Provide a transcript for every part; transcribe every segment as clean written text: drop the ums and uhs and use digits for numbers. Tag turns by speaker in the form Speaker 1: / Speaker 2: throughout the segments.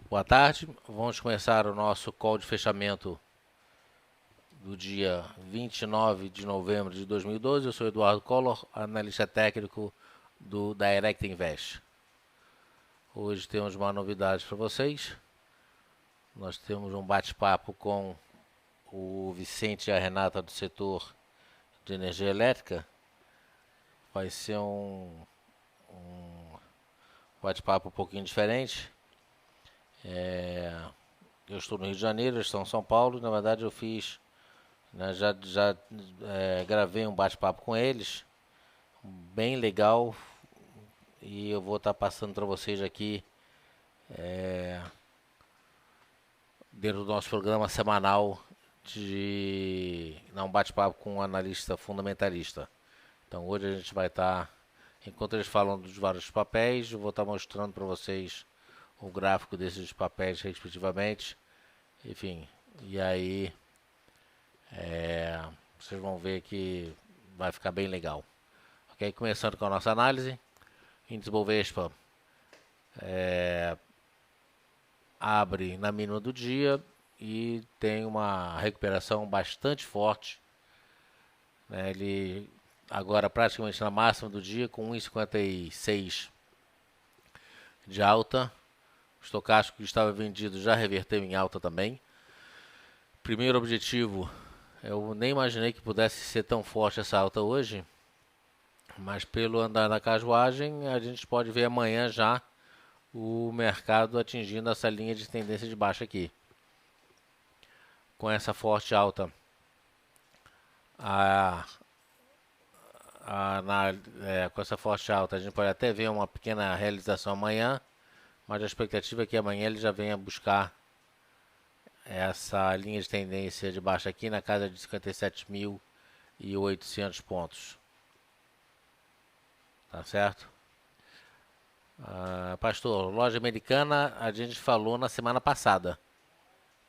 Speaker 1: Boa tarde, vamos começar o nosso call de fechamento do dia 29 de novembro de 2012. Eu sou Eduardo Collor, analista técnico do Direct Invest. Hoje temos uma novidade para vocês. Nós temos um bate-papo com o Vicente e a Renata do setor de energia elétrica. Vai ser um bate-papo um pouquinho diferente. Eu estou no Rio de Janeiro, eles estão em São Paulo. Na verdade, eu fiz, né, já gravei um bate-papo com eles, bem legal, e eu vou estar passando para vocês aqui dentro do nosso programa semanal de um bate-papo com um analista fundamentalista. Então hoje a gente vai estar, enquanto eles falam dos vários papéis, eu vou estar mostrando para vocês o gráfico desses papéis respectivamente. Enfim, e aí vocês vão ver que vai ficar bem legal. Ok, começando com a nossa análise. Índice Bovespa abre na mínima do dia e tem uma recuperação bastante forte, né? Ele agora praticamente na máxima do dia com 1,56 de alta. O estocástico que estava vendido já reverteu em alta também. Primeiro objetivo, eu nem imaginei que pudesse ser tão forte essa alta hoje, mas pelo andar da carruagem a gente pode ver amanhã já o mercado atingindo essa linha de tendência de baixa aqui. Com essa forte alta, a, com essa forte alta, a gente pode até ver uma pequena realização amanhã, mas a expectativa é que amanhã ele já venha buscar essa linha de tendência de baixa aqui na casa de 57.800 pontos. Tá certo? Pastor, loja americana a gente falou na semana passada.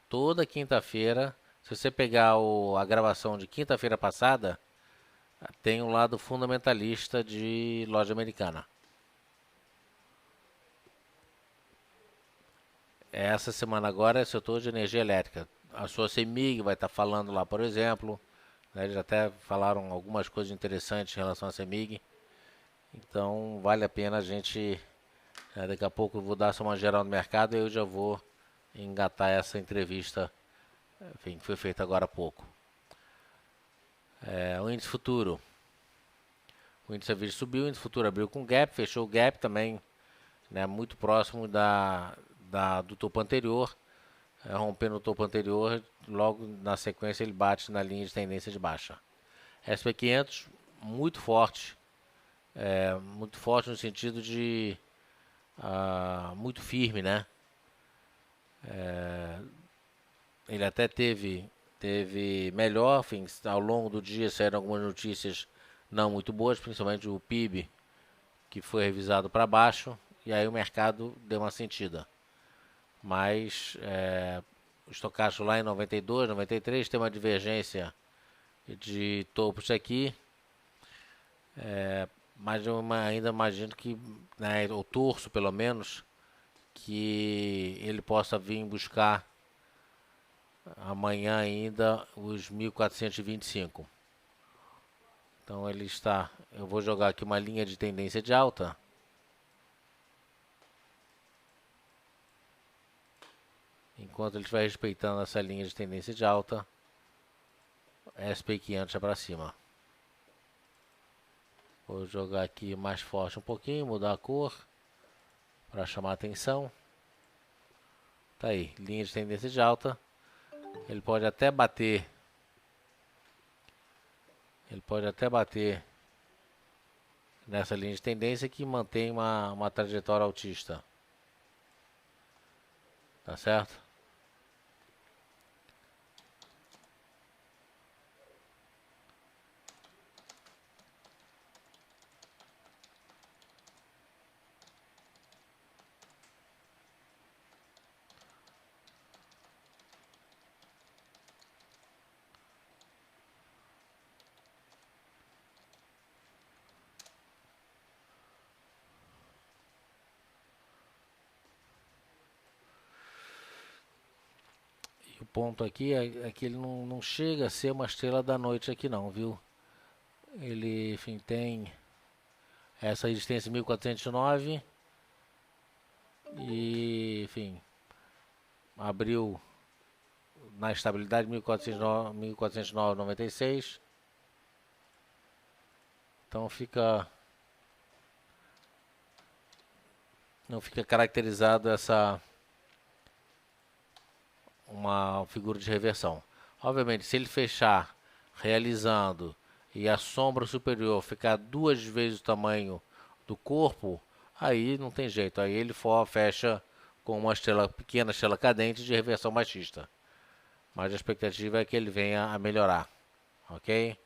Speaker 1: Toda quinta-feira, se você pegar a gravação de quinta-feira passada, tem um lado fundamentalista de loja americana. Essa semana agora é setor de energia elétrica. A sua CEMIG vai estar falando lá, por exemplo. Né, eles até falaram algumas coisas interessantes em relação à CEMIG. Então vale a pena a gente. Daqui a pouco eu vou dar só uma geral no mercado e eu já vou engatar essa entrevista, enfim, que foi feita agora há pouco. O índice futuro. O índice a subiu, o índice futuro abriu com gap, fechou o gap também, né, muito próximo do topo anterior, rompendo o topo anterior, logo na sequência ele bate na linha de tendência de baixa. SP500 muito forte no sentido de muito firme, né? Ele até teve melhor, enfim, ao longo do dia saíram algumas notícias não muito boas, principalmente o PIB, que foi revisado para baixo, e aí o mercado deu uma sentida. Mas o estocástico lá em 92, 93 tem uma divergência de topos aqui, mas eu ainda imagino que, né, ou torço pelo menos, que ele possa vir buscar amanhã ainda os 1425. Então ele está, eu vou jogar aqui uma linha de tendência de alta. Enquanto ele estiver respeitando essa linha de tendência de alta, SP500 é para cima. Vou jogar aqui mais forte um pouquinho, mudar a cor para chamar a atenção. Tá aí, linha de tendência de alta. Ele pode até bater nessa linha de tendência que mantém uma trajetória altista. Tá certo? ponto aqui é que ele não chega a ser uma estrela da noite aqui não, viu? Ele, enfim, tem essa resistência 1409 e, enfim, abriu na estabilidade 1409, 1409,96. Então não fica caracterizado uma figura de reversão. Obviamente, se ele fechar realizando e a sombra superior ficar 2 vezes o tamanho do corpo, aí não tem jeito. Aí ele fecha com uma pequena estrela cadente de reversão baixista. Mas a expectativa é que ele venha a melhorar, ok?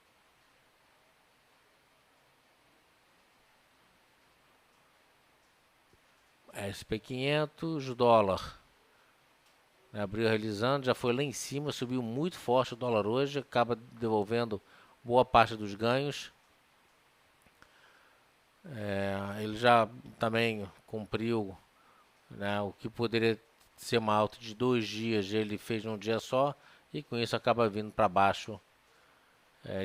Speaker 1: SP500, dólar. Abriu realizando, já foi lá em cima, subiu muito forte o dólar hoje, acaba devolvendo boa parte dos ganhos. Ele já também cumpriu, né, o que poderia ser uma alta de 2 dias, ele fez num dia só, e com isso acaba vindo para baixo,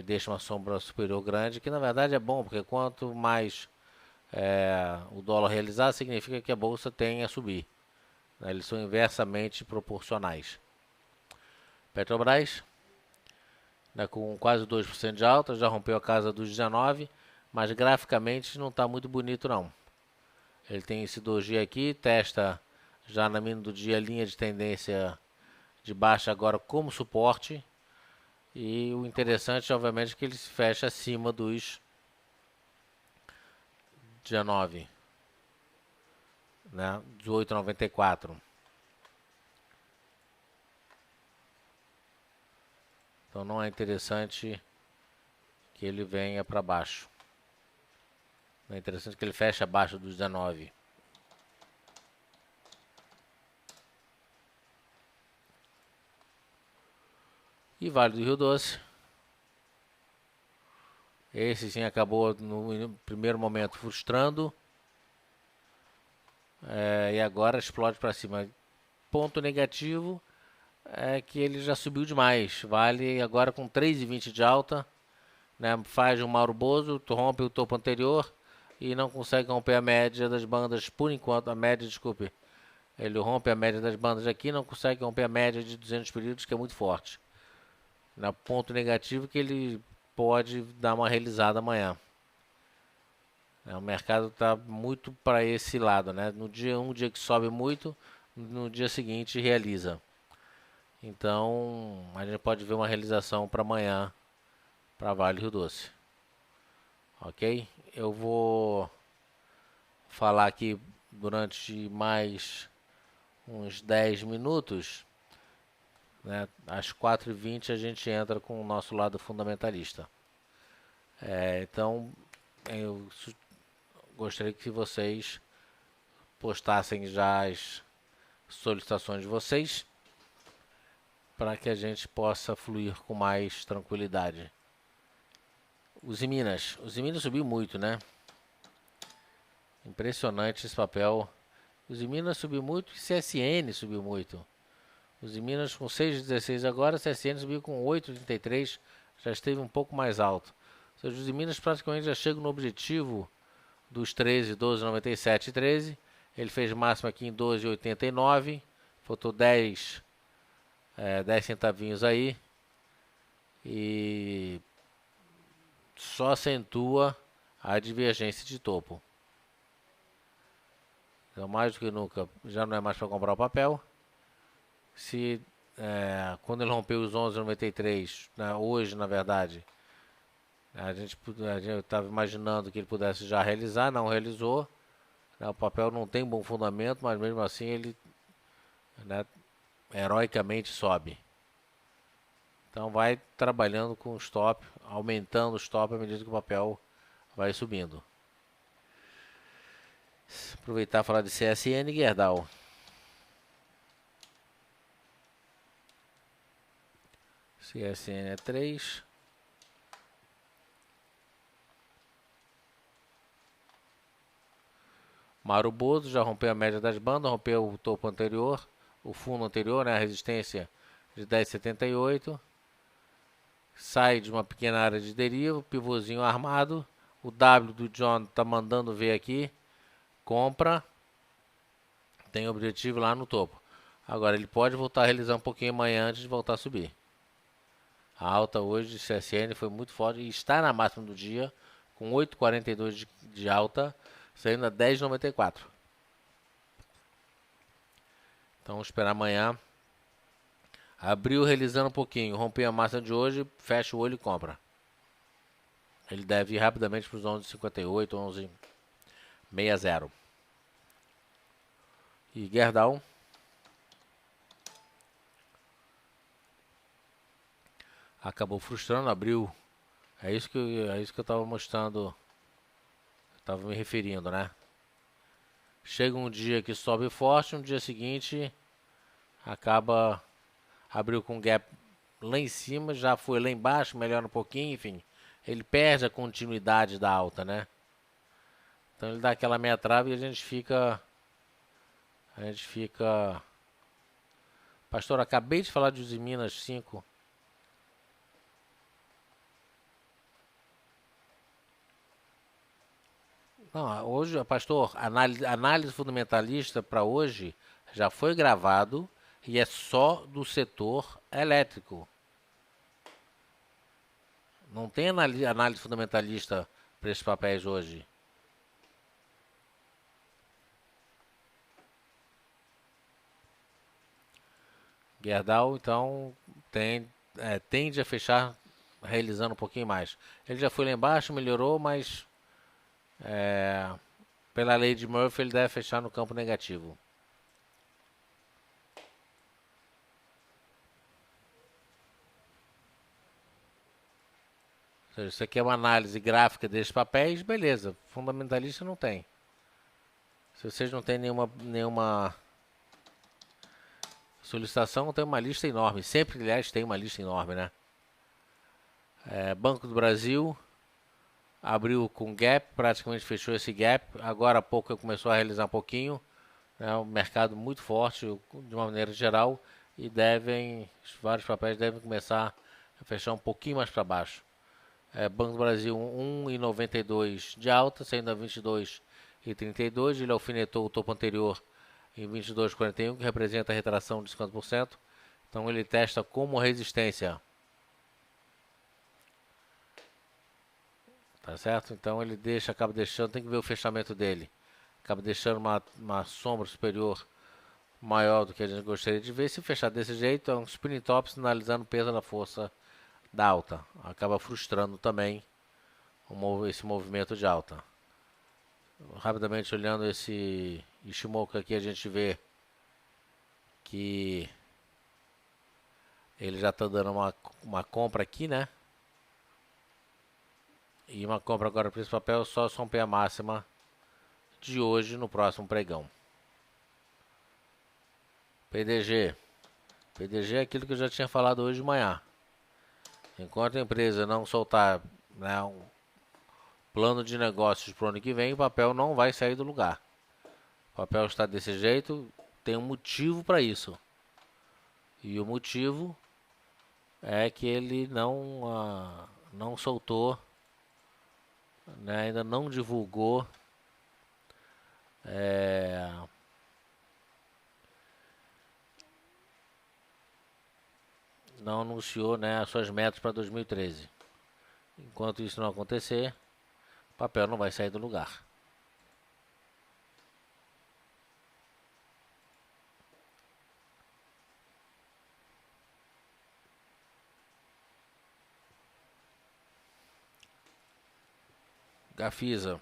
Speaker 1: deixa uma sombra superior grande, que na verdade é bom, porque quanto mais o dólar realizar, significa que a bolsa tem a subir. Eles são inversamente proporcionais. Petrobras, né, com quase 2% de alta, já rompeu a casa dos 19, mas graficamente não está muito bonito não. Ele tem esse doji aqui, testa já na mínima do dia a linha de tendência de baixa agora como suporte. E o interessante, obviamente, é que ele se fecha acima dos 19, né, 18,94. Então não é interessante que ele venha para baixo. Não é interessante que ele feche abaixo dos 19. E Vale do Rio Doce. Esse sim acabou no primeiro momento frustrando. E agora explode para cima. Ponto negativo é que ele já subiu demais. Vale agora com 3,20 de alta, né? Faz um Mauro Bozo, rompe o topo anterior e não consegue romper a média das bandas por enquanto. A média, desculpe. Ele rompe a média das bandas aqui, não consegue romper a média de 200 períodos, que é muito forte. Ponto negativo que ele pode dar uma realizada amanhã. O mercado está muito para esse lado, né? No dia que sobe muito, no dia seguinte realiza. Então a gente pode ver uma realização para amanhã para Vale do Rio Doce. Ok? Eu vou falar aqui durante mais uns 10 minutos. Né? Às 4h20 a gente entra com o nosso lado fundamentalista. Então eu gostaria que vocês postassem já as solicitações de vocês para que a gente possa fluir com mais tranquilidade. Os Minas subiu muito, né? Impressionante esse papel. Os Minas subiu muito e CSN subiu muito. Os Minas com 6,16 agora, CSN subiu com 8,33, já esteve um pouco mais alto. Ou seja, os Minas praticamente já chegam no objetivo dos 13, 12,97 e 13. Ele fez máximo aqui em 12,89. Faltou 10 centavinhos aí. E só acentua a divergência de topo. Então, mais do que nunca, já não é mais para comprar o papel. Quando ele rompeu os 11,93, né, hoje, na verdade, a gente estava imaginando que ele pudesse já realizar, não realizou. Né, o papel não tem bom fundamento, mas mesmo assim ele, né, heroicamente sobe. Então vai trabalhando com o stop, aumentando o stop à medida que o papel vai subindo. Aproveitar e falar de CSN, Gerdau. CSN é 3. Mauro Bozo já rompeu a média das bandas, rompeu o topo anterior, o fundo anterior, né, a resistência de 10,78. Sai de uma pequena área de deriva, pivôzinho armado. O W do John tá mandando ver aqui. Compra. Tem objetivo lá no topo. Agora ele pode voltar a realizar um pouquinho amanhã antes de voltar a subir. A alta hoje de CSN foi muito forte e está na máxima do dia, com 8,42 de alta, saindo a 10,94. Então vamos esperar amanhã. Abriu realizando um pouquinho, rompeu a máxima de hoje, fecha o olho e compra. Ele deve ir rapidamente para os 11,58, 11,60. E Gerdau. Acabou frustrando, abriu. É isso que eu estava mostrando. Estava me referindo, né? Chega um dia que sobe forte, no dia seguinte acaba abriu com gap lá em cima, já foi lá embaixo, melhora um pouquinho, enfim. Ele perde a continuidade da alta, né? Então ele dá aquela meia trava e a gente fica. Pastor, acabei de falar de Usiminas 5. Não, hoje, pastor, análise fundamentalista para hoje já foi gravado e é só do setor elétrico. Não tem análise fundamentalista para esses papéis hoje. Gerdau, então, tende a fechar realizando um pouquinho mais. Ele já foi lá embaixo, melhorou, mas pela lei de Murphy ele deve fechar no campo negativo. Ou seja, você quer uma análise gráfica desses papéis, beleza. Fundamentalista não tem. Se vocês não têm nenhuma solicitação, tem uma lista enorme. Sempre, aliás, tem uma lista enorme, né? Banco do Brasil abriu com gap, praticamente fechou esse gap. Agora há pouco começou a realizar um pouquinho. O mercado muito forte, de uma maneira geral, e vários papéis devem começar a fechar um pouquinho mais para baixo. Banco do Brasil 1,92 de alta, saindo a 22,32. Ele alfinetou o topo anterior em 22,41, que representa a retração de 50%. Então ele testa como resistência. Tá certo? Então ele acaba deixando, tem que ver o fechamento dele. Acaba deixando uma sombra superior maior do que a gente gostaria de ver. Se fechar desse jeito, é um spinning top sinalizando o peso da força da alta. Acaba frustrando também esse movimento de alta. Rapidamente olhando esse Ishimoku aqui, a gente vê que ele já está dando uma compra aqui, né? E uma compra agora para esse papel só romper a máxima de hoje no próximo pregão. PDG. PDG é aquilo que eu já tinha falado hoje de manhã. Enquanto a empresa não soltar, né, um plano de negócios para o ano que vem, o papel não vai sair do lugar. O papel está desse jeito, tem um motivo para isso. E o motivo é que ele não soltou, né, ainda não divulgou não anunciou, né, as suas metas para 2013. Enquanto isso não acontecer, o papel não vai sair do lugar. Gafisa.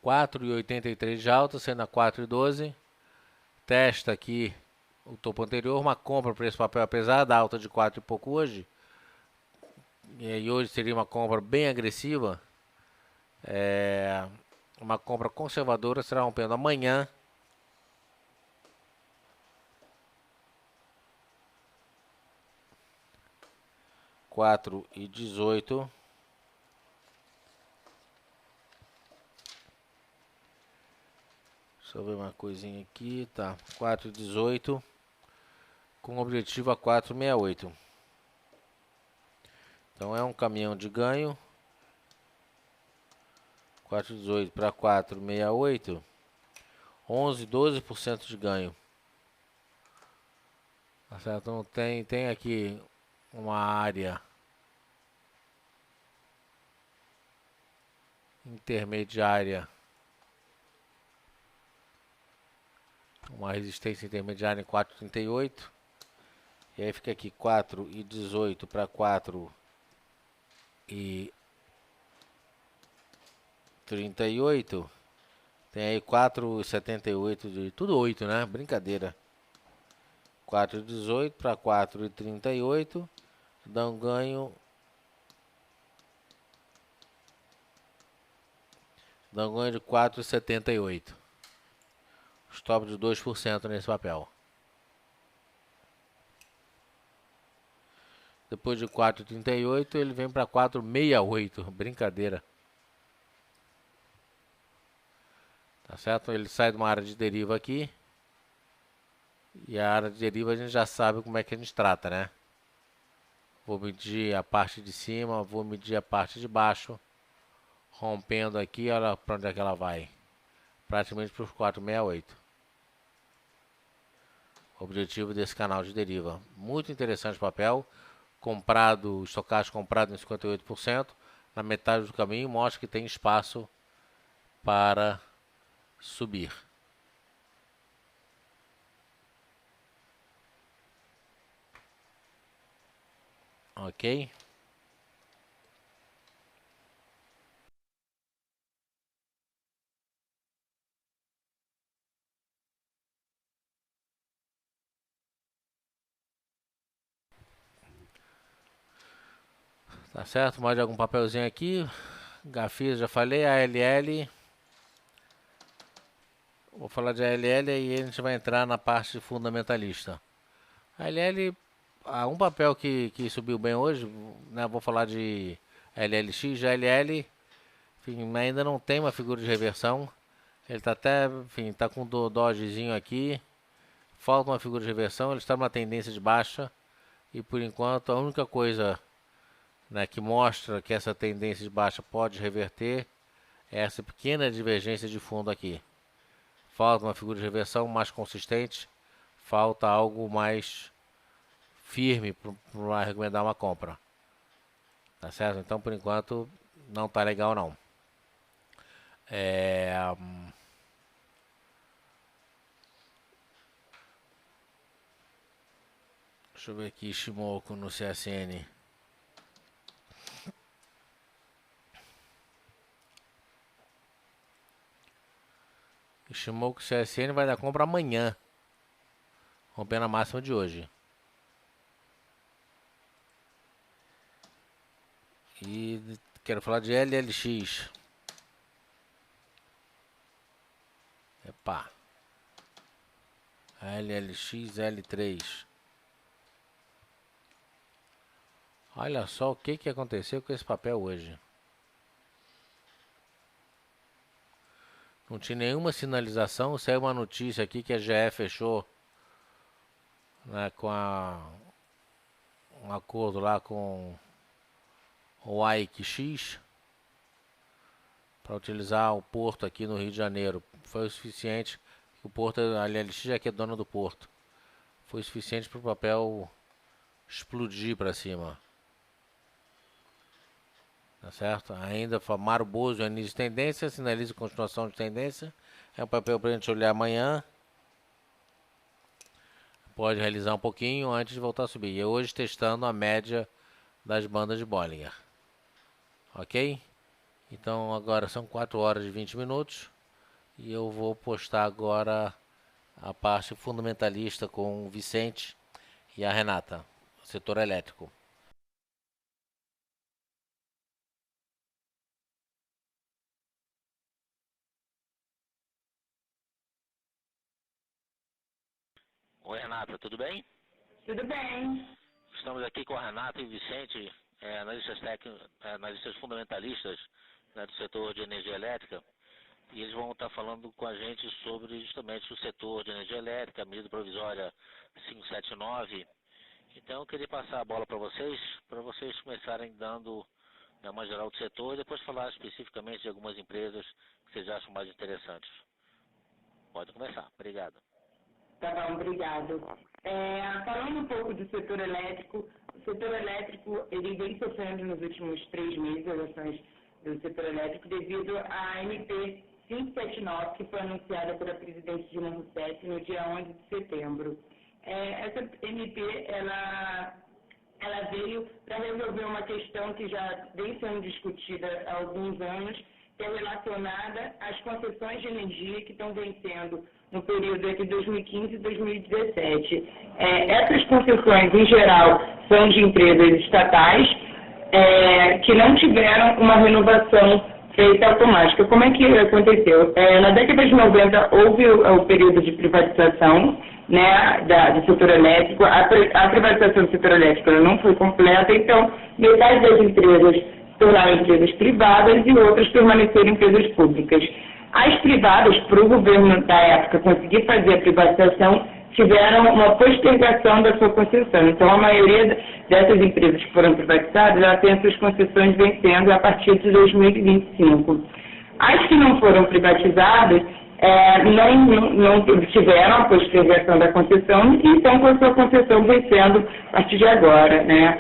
Speaker 1: R$4,83 de alta, sendo a 4,12. Testa aqui o topo anterior, uma compra para esse papel, apesar da alta de 4 e pouco hoje. E hoje seria uma compra bem agressiva. Uma compra conservadora será rompendo amanhã. R$4,18. Deixa eu ver uma coisinha aqui, tá, 4,18 com objetivo a 4,68. Então é um caminhão de ganho, 4,18 para 4,68, 12% de ganho. Tá certo? Então tem aqui uma área intermediária, uma resistência intermediária em 4,38. E aí fica aqui 4,18 para 4,38. Tem aí 4,78 de tudo 8, né? Brincadeira. 4,18 para 4,38 dá um ganho de 4,78. Stop de 2% nesse papel. Depois de 4,38 ele vem para 4,68. Brincadeira. Tá certo? Ele sai de uma área de deriva aqui. E a área de deriva a gente já sabe como é que a gente trata, né? Vou medir a parte de cima, vou medir a parte de baixo. Rompendo aqui, olha para onde é que ela vai. Praticamente para os 4,68. Objetivo desse canal de deriva. Muito interessante o papel. Comprado, estocástico comprado em 58%. Na metade do caminho mostra que tem espaço para subir. Ok? Tá certo? Mais algum papelzinho aqui. Gafisa, já falei. ALL. Vou falar de ALL e a gente vai entrar na parte fundamentalista. ALL, um papel que subiu bem hoje, né? Vou falar de LLX. ALL, enfim, ainda não tem uma figura de reversão. Ele tá até, enfim, tá com um dogezinho aqui. Falta uma figura de reversão. Ele está numa tendência de baixa. E por enquanto a única coisa, né, que mostra que essa tendência de baixa pode reverter é essa pequena divergência de fundo aqui. Falta uma figura de reversão mais consistente. Falta algo mais firme para recomendar uma compra. Tá certo? Então por enquanto não tá legal não. Deixa eu ver aqui, Shimoku no CSN. Shimoku CSN vai dar compra amanhã, rompendo a máxima de hoje. E quero falar de LLX. Epa. LLX L3. Olha só o que aconteceu com esse papel hoje. Não tinha nenhuma sinalização. Saiu uma notícia aqui que a GE fechou, né, com um acordo lá com o AIX para utilizar o porto aqui no Rio de Janeiro. Foi o suficiente. O porto, a LLX já que é dona do porto. Foi o suficiente para o papel explodir para cima. Tá certo? Ainda Maru Bozo, início de tendência, sinaliza continuação de tendência. É um papel para a gente olhar amanhã. Pode realizar um pouquinho antes de voltar a subir. E hoje testando a média das bandas de Bollinger. Ok? Então agora são 4 horas e 20 minutos. E eu vou postar agora a parte fundamentalista com o Vicente e a Renata, setor elétrico. Oi, Renata, tudo bem?
Speaker 2: Tudo bem.
Speaker 1: Estamos aqui com a Renata e o Vicente, analistas fundamentalistas, né, do setor de energia elétrica. e eles vão estar falando com a gente sobre justamente o setor de energia elétrica, a medida provisória 579. Então eu queria passar a bola para vocês começarem dando uma geral do setor e depois falar especificamente de algumas empresas que vocês acham mais interessantes. Pode começar. Obrigado.
Speaker 2: Tá bom, obrigado. Falando um pouco do setor elétrico, o setor elétrico ele vem sofrendo nos últimos 3 meses as ações do setor elétrico devido à MP 579, que foi anunciada pela presidente Dilma Rousseff no dia 11 de setembro. Essa MP, ela veio para resolver uma questão que já vem sendo discutida há alguns anos, que é relacionada às concessões de energia que estão vencendo no período entre 2015 e 2017. Essas concessões, em geral, são de empresas estatais que não tiveram uma renovação feita automática. Como é que aconteceu? Na década de 90, houve o período de privatização, né, do setor elétrico. A privatização do setor elétrico não foi completa, então metade das empresas se tornaram empresas privadas e outras permaneceram empresas públicas. As privadas, para o governo da época conseguir fazer a privatização, tiveram uma postergação da sua concessão. Então, a maioria dessas empresas que foram privatizadas, já tem as suas concessões vencendo a partir de 2025. As que não foram privatizadas, não tiveram a postergação da concessão e estão com a sua concessão vencendo a partir de agora, né?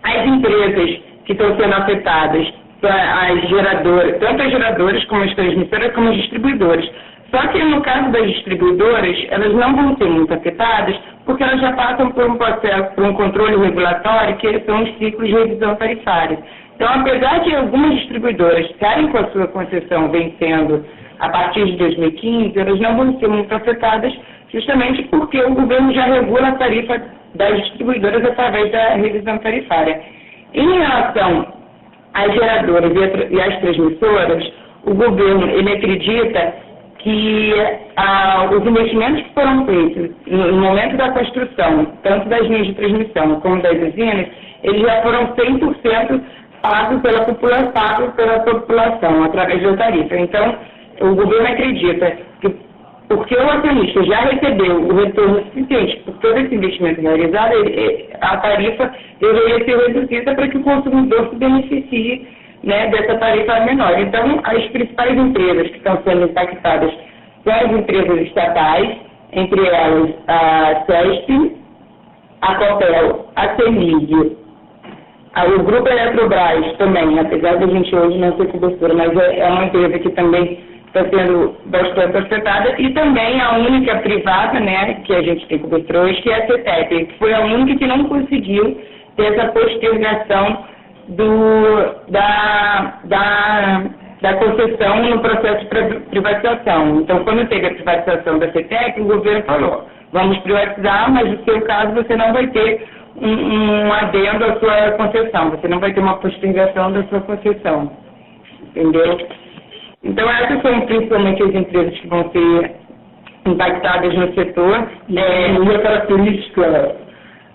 Speaker 2: As empresas que estão sendo afetadas, as geradoras, tanto as geradoras como as transmissoras como as distribuidoras. Só que no caso das distribuidoras, elas não vão ser muito afetadas porque elas já passam por um processo, por um controle regulatório, que são os ciclos de revisão tarifária. Então, apesar de algumas distribuidoras estarem com a sua concessão vencendo a partir de 2015, elas não vão ser muito afetadas justamente porque o governo já regula a tarifa das distribuidoras através da revisão tarifária. Em relação às geradoras e às transmissoras, o governo ele acredita que os investimentos que foram feitos no momento da construção, tanto das linhas de transmissão como das usinas, eles já foram 100% pagos pela população através da tarifa. Então, o governo acredita que, porque o acionista já recebeu o retorno suficiente por todo esse investimento realizado, a tarifa deveria ser reduzida para que o consumidor se beneficie, né, dessa tarifa menor. Então, as principais empresas que estão sendo impactadas são as empresas estatais, entre elas a CESP, a Copel, a CEMIG, o Grupo Eletrobras também, apesar de a gente hoje não ter cobertura, mas é uma empresa que também está sendo bastante afetada, e também a única privada, né, que a gente tem cobertura hoje, que é a CETEP, que foi a única que não conseguiu ter essa postergação da concessão no processo de privatização. Então, quando teve a privatização da CETEP, o governo falou, vamos privatizar, mas no seu caso você não vai ter um adendo à sua concessão, você não vai ter uma postergação da sua concessão, entendeu? Então, essas são principalmente as empresas que vão ser impactadas no setor.
Speaker 3: E a característica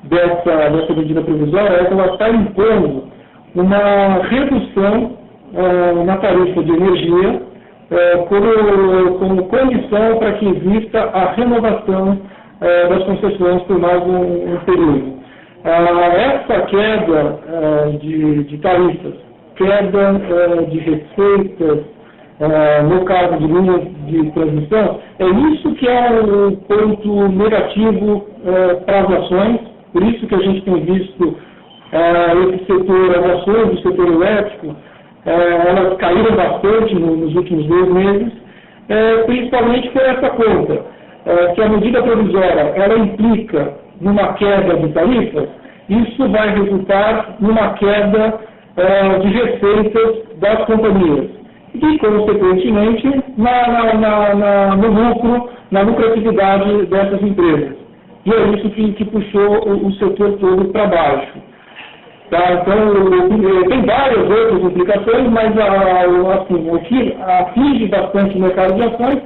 Speaker 3: dessa medida provisória é que ela está impondo uma redução na tarifa de energia como condição para que exista a renovação das concessões por mais um período. Essa queda de tarifas, queda de receitas, no caso de linhas de transmissão, é isso que é o ponto negativo para as ações, por isso que a gente tem visto esse setor, as ações do setor elétrico, elas caíram bastante nos últimos 2 meses, principalmente por essa conta, que a medida provisória ela implica numa queda de tarifas, isso vai resultar numa queda de receitas das companhias e, consequentemente, no lucro, na lucratividade dessas empresas. E é isso que puxou o setor todo para baixo. Tá? Então, tem várias outras implicações, mas assim, o que aflige bastante o mercado de ações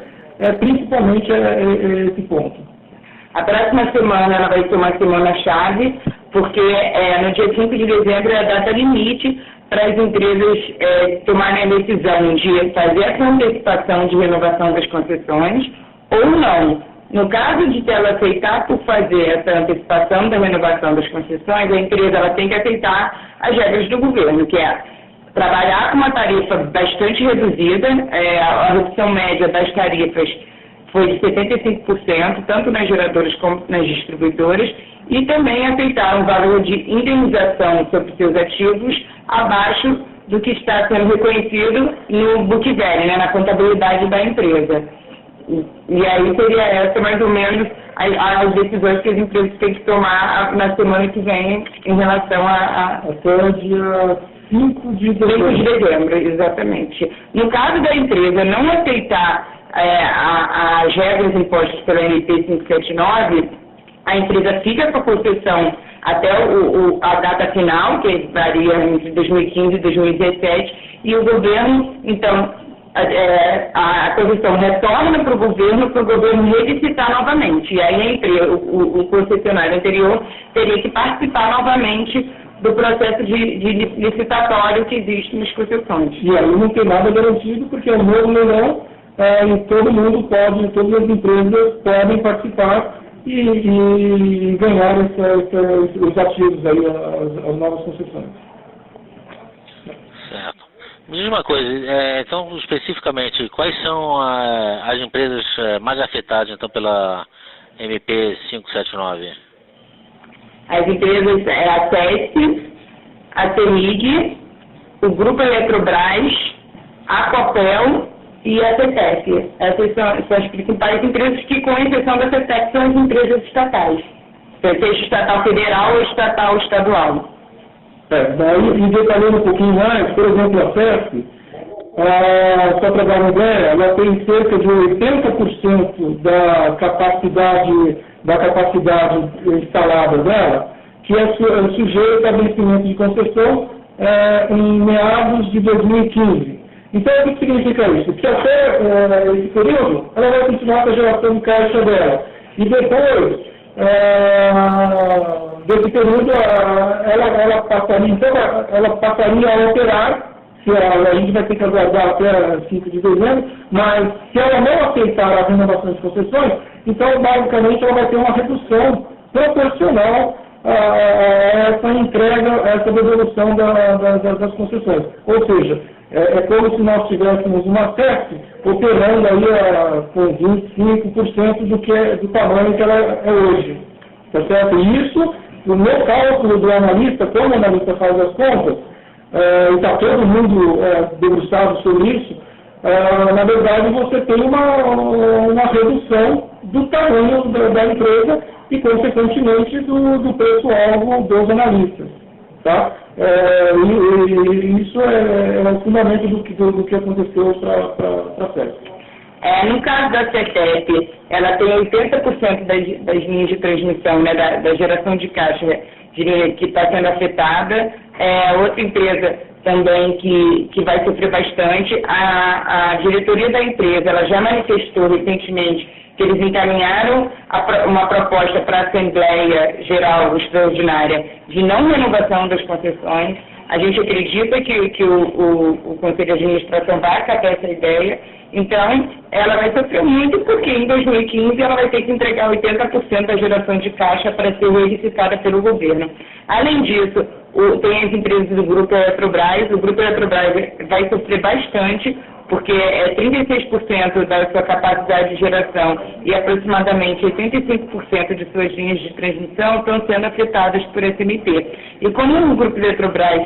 Speaker 3: principalmente esse ponto.
Speaker 2: A próxima semana ela vai ser uma semana-chave, porque no dia 5 de dezembro é a data limite para as empresas tomarem a decisão de fazer essa antecipação de renovação das concessões ou não. No caso de ela aceitar por fazer essa antecipação da renovação das concessões, a empresa ela tem que aceitar as regras do governo, que é trabalhar com uma tarifa bastante reduzida, a redução média das tarifas foi de 75%, tanto nas geradoras como nas distribuidoras, e também aceitar um valor de indenização sobre seus ativos abaixo do que está sendo reconhecido no book value, né, na contabilidade da empresa. E aí seria essa mais ou menos as decisões que as empresas têm que tomar na semana que vem em relação
Speaker 3: até o dia 5 de
Speaker 2: dezembro, exatamente. No caso da empresa não aceitar as regras impostas pela MP 579, a empresa fica com a concessão até a data final, que varia entre 2015 e 2017, e o governo, então, a concessão retorna para o governo relicitar novamente. E aí a empresa, o concessionário anterior teria que participar novamente do processo de licitatório que existe nas concessões.
Speaker 3: E aí não tem nada garantido, porque é um novo leilão, e todo mundo pode, todas as empresas podem participar e ganhar os ativos aí, as novas concessões.
Speaker 1: Certo. Me diz uma coisa, então especificamente, quais são as empresas mais afetadas então pela MP 579?
Speaker 2: As empresas a CESP, a CEMIG, o Grupo Eletrobras, a Copel e a CETEC. Essas são as principais empresas que, com exceção da CETEC, são as empresas estatais. Seja estatal federal ou estatal estadual.
Speaker 3: Daí, e detalhando um pouquinho mais, por exemplo, a CESP, só para dar uma ideia, ela tem cerca de 80% da capacidade instalada dela, que é sujeita a vencimento de concessão em meados de 2015. Então, o que significa isso? Que até esse período, ela vai continuar com a geração de caixa dela. E depois desse período, ela passaria a operar, que a gente vai ter que aguardar até 5 de dezembro, mas se ela não aceitar a renovação de concessões, então, basicamente, ela vai ter uma redução proporcional a essa entrega, a essa devolução das concessões. Ou seja, é como se nós tivéssemos uma CESP operando aí com 25% do tamanho que ela é hoje. Tá certo? E isso, no meu cálculo do analista, como o analista faz as contas, e está todo mundo debruçado sobre isso, na verdade você tem uma redução do tamanho da empresa e, consequentemente, do preço-alvo dos analistas. Tá? E isso é o fundamento do que aconteceu para a CESP.
Speaker 2: No caso da CETEP, ela tem 80% das linhas de transmissão, né, da geração de caixa que está sendo afetada. Outra empresa também que vai sofrer bastante, a diretoria da empresa, ela já manifestou recentemente que eles encaminharam uma proposta para a Assembleia Geral Extraordinária de não renovação das concessões. A gente acredita que o Conselho de Administração vai acatar essa ideia. Então, ela vai sofrer muito, porque em 2015 ela vai ter que entregar 80% da geração de caixa para ser relicitada pelo governo. Além disso, tem as empresas do Grupo Eletrobras. O Grupo Eletrobras vai sofrer bastante, porque 36% da sua capacidade de geração e aproximadamente 85% de suas linhas de transmissão estão sendo afetadas por SMP. E como o Grupo Eletrobras,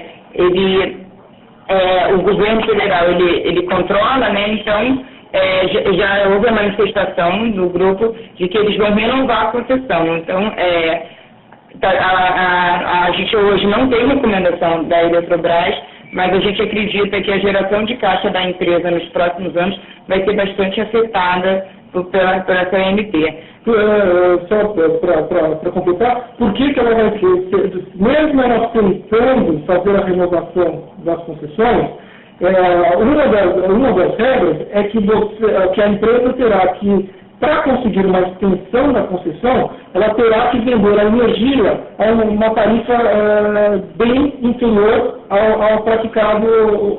Speaker 2: o governo federal, ele controla, né? Então, já houve a manifestação do grupo de que eles vão renovar a concessão. Então, a gente hoje não tem recomendação da Eletrobras, mas a gente acredita que a geração de caixa da empresa nos próximos anos vai ser bastante afetada por essa MP.
Speaker 3: Só para completar, por que ela vai ser, mesmo ela tentando fazer a renovação das concessões, uma das regras é que a empresa terá que para conseguir uma extensão da concessão, ela terá que vender a energia a uma tarifa bem inferior ao praticado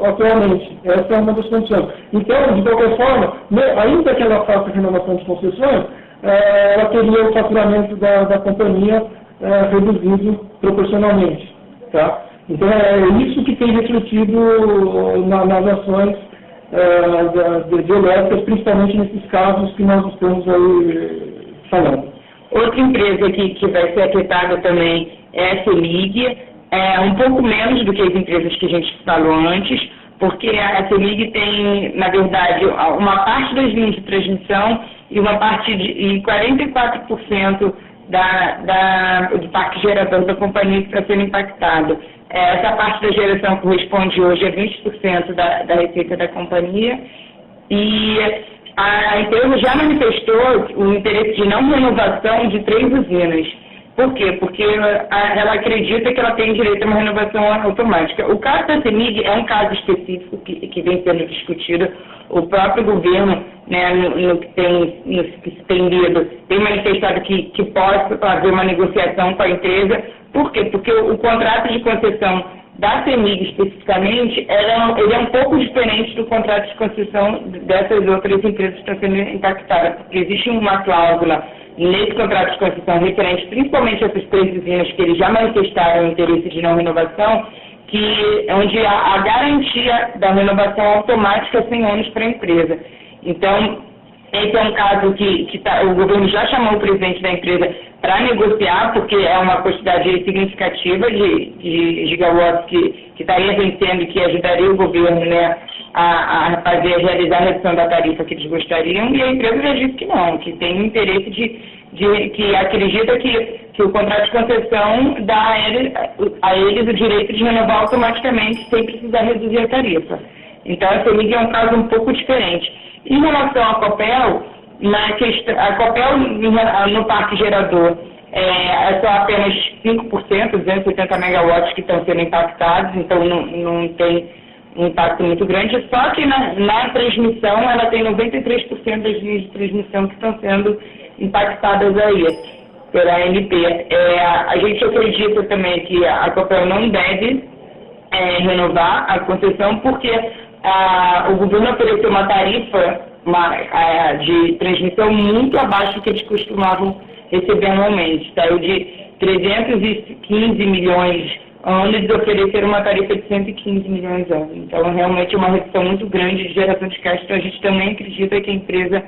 Speaker 3: atualmente. Essa é uma das condições. Então, de qualquer forma, ainda que ela faça renovação de concessões, ela teria o faturamento da companhia reduzido proporcionalmente. Tá? Então, é isso que tem refletido nas ações de elétricas, principalmente nesses casos que nós estamos aí falando.
Speaker 2: Outra empresa que vai ser afetada também é a CEMIG, um pouco menos do que as empresas que a gente falou antes, porque a CEMIG tem, na verdade, uma parte das linhas de transmissão e uma parte de 44% do parque gerador da companhia que está sendo impactado. Essa parte da geração corresponde hoje a 20% da receita da companhia e a empresa já manifestou o interesse de não renovação de 3 usinas. Por quê? Porque ela acredita que ela tem direito a uma renovação automática. O caso da CEMIG é um caso específico que vem sendo discutido. O próprio governo, né, no que se tem lido, tem manifestado que pode haver uma negociação com a empresa. Por quê? Porque o contrato de concessão da CEMIG especificamente, ele é um pouco diferente do contrato de concessão dessas outras empresas que estão sendo impactadas, porque existe uma cláusula nesse contrato de concessão referente principalmente a essas 3 usinas que eles já manifestaram o interesse de não renovação, onde a garantia da renovação automática sem ônus para a empresa. Então, esse é um caso que o governo já chamou o presidente da empresa para negociar, porque é uma quantidade significativa de gigawatts que estaria vencendo e que ajudaria o governo, né, a realizar a redução da tarifa que eles gostariam, e a empresa já disse que não, que tem interesse que acredita que o contrato de concessão dá a eles o direito de renovar automaticamente sem precisar reduzir a tarifa. Então, a CEMIG é um caso um pouco diferente. Em relação à Copel, a Copel no parque gerador é só apenas 5%, 280 megawatts que estão sendo impactados, então não tem um impacto muito grande, só que na transmissão ela tem 93% das linhas de transmissão que estão sendo impactadas aí pela ANP. A gente acredita também que a Copel não deve renovar a concessão porque o governo ofereceu uma tarifa de transmissão muito abaixo do que eles costumavam receber anualmente. Saiu de 315 milhões ano, eles ofereceram uma tarifa de 115 milhões ano. Então, realmente é uma redução muito grande de geração de caixa. Então, a gente também acredita que a empresa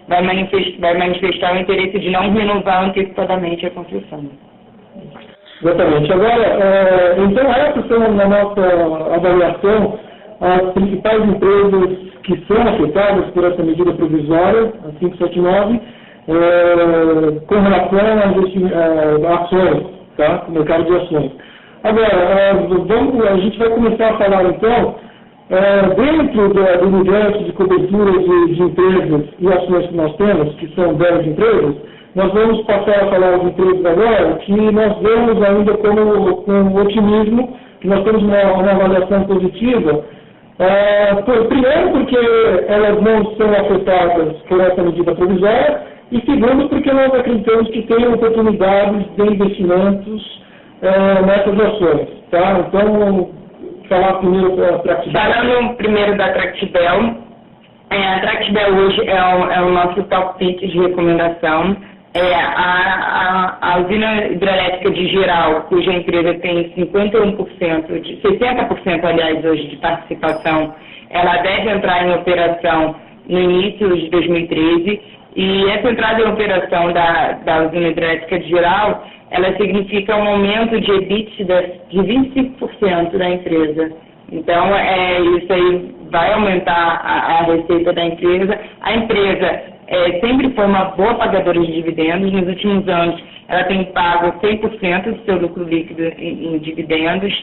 Speaker 2: vai manifestar o interesse de não renovar antecipadamente a concessão.
Speaker 3: Exatamente. Agora, então, essas são, na nossa avaliação, as principais empresas que são afetadas por essa medida provisória, a 579, com relação a ações, tá? O mercado de ações. Agora, a gente vai começar a falar, então, dentro do universo de cobertura de empresas e ações que nós temos, que são 10 empresas, nós vamos passar a falar de empresas agora que nós vemos ainda com otimismo, que nós temos uma avaliação positiva. Primeiro, porque elas não são afetadas por essa medida provisória, e segundo, porque nós acreditamos que tem oportunidades de investimentos nessas ações. Tá? Então, falar primeiro da Tractibel.
Speaker 2: Falando primeiro da Tractibel, a Tractibel hoje é o nosso top pick de recomendação. A usina hidrelétrica de Geral, cuja empresa tem 60%, aliás, hoje de participação, ela deve entrar em operação no início de 2013, e essa entrada em operação da usina hidrelétrica de Geral, ela significa um aumento de EBITDA de 25% da empresa. Então, isso aí vai aumentar a receita da empresa. A empresa sempre foi uma boa pagadora de dividendos. Nos últimos anos, ela tem pago 100% do seu lucro líquido em dividendos.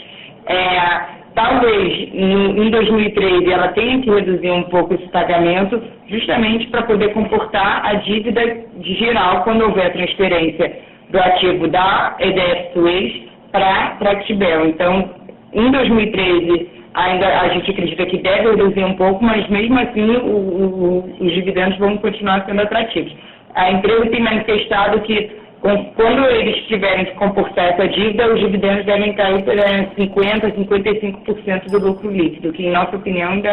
Speaker 2: Talvez, em 2013, ela tenha que reduzir um pouco esse pagamento, justamente para poder comportar a dívida de Geral quando houver transferência do ativo da EDF Suez para a Tractibel. Então, em 2013, ainda a gente acredita que deve reduzir um pouco, mas mesmo assim os dividendos vão continuar sendo atrativos. a empresa tem manifestado que quando eles tiverem que comportar essa dívida, os dividendos devem cair para 50% a 55% do lucro líquido, que, em nossa opinião, ainda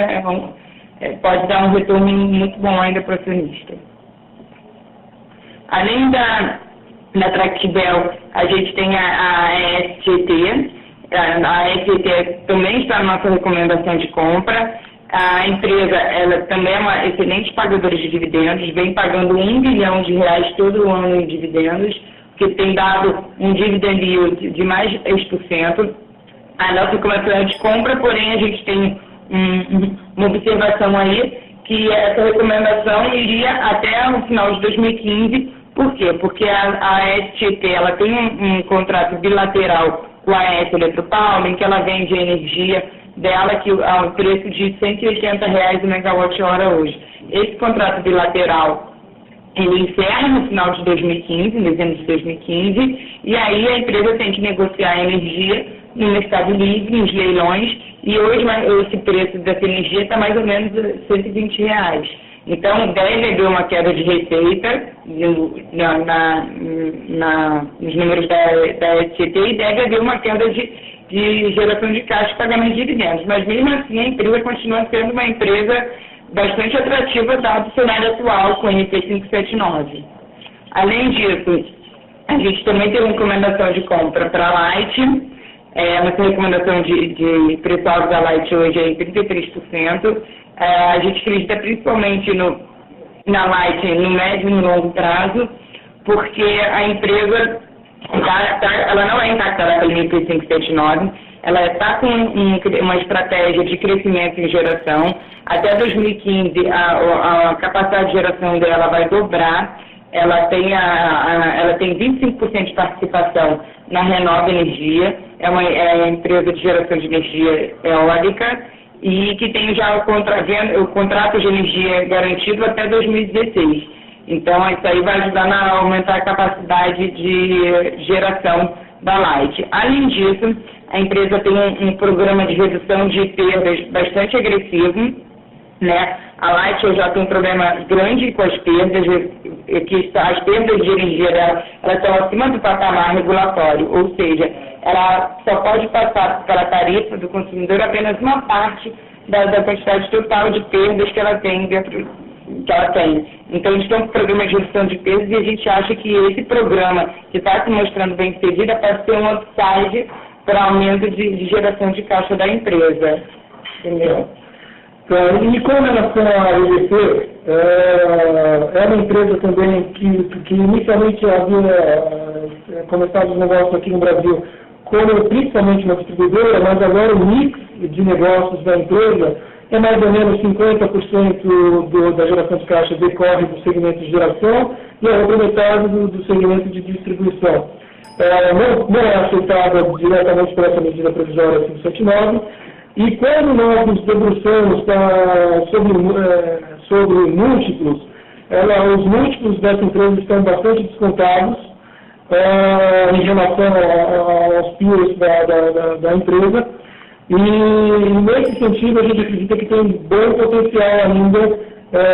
Speaker 2: pode dar um retorno muito bom ainda para o acionista. Além da Tractibel, a gente tem a ESGT. A ESGT também está na nossa recomendação de compra. A empresa, ela também é uma excelente pagadora de dividendos, vem pagando R$ 1 bilhão todo ano em dividendos, que tem dado um dividend yield de mais de 3%. A nossa recomendação é de compra, porém a gente tem uma observação aí, que essa recomendação iria até o final de 2015. Por quê? Porque a STT, ela tem um contrato bilateral com a S Eletropaulo, em que ela vende a energia dela a um preço de R$ 180 o megawatt-hora hoje. Esse contrato bilateral, ele encerra no final de 2015, em dezembro de 2015, e aí a empresa tem que negociar a energia no mercado livre, nos leilões, e hoje esse preço dessa energia está mais ou menos R$ 120. Então, deve haver uma queda de receita nos números da SCT e deve haver uma queda de geração de caixa e pagamento de dividendos. Mas, mesmo assim, a empresa continua sendo uma empresa bastante atrativa, dado o cenário atual com o NP 579. Além disso, a gente também tem uma recomendação de compra para a Light. Nossa recomendação de preço-alvo da Light hoje é em 33%. A gente acredita principalmente na Light no médio e no longo prazo, porque a empresa ela não é impactada pelo MP 579, ela está com uma estratégia de crescimento em geração. Até 2015, a capacidade de geração dela vai dobrar. Ela tem 25% de participação na Renova Energia, é uma empresa de geração de energia eólica, e que tem já o contrato de energia garantido até 2016. Então, isso aí vai ajudar a aumentar a capacidade de geração da Light. Além disso, a empresa tem um programa de redução de perdas bastante agressivo, né? A Light já tem um problema grande com as perdas, que as perdas de energia dela, elas estão acima do patamar regulatório, ou seja, ela só pode passar pela tarifa do consumidor apenas uma parte da quantidade total de perdas que ela tem Então, a gente tem um programa de redução de perdas e a gente acha que esse programa, que está se mostrando bem sucedido, pode ser um upside para aumento de geração de caixa da empresa. Entendeu?
Speaker 3: E com relação à EDP, é uma empresa também que inicialmente havia começado os negócios aqui no Brasil como principalmente uma distribuidora, mas agora o mix de negócios da empresa é mais ou menos 50% da geração de caixa decorre do segmento de geração e a outra metade do segmento de distribuição. Não é aceitada diretamente por essa medida provisória 579, e quando nós nos debruçamos sobre múltiplos, os múltiplos dessa empresa estão bastante descontados em relação aos peers da empresa, e nesse sentido a gente acredita que tem bom potencial ainda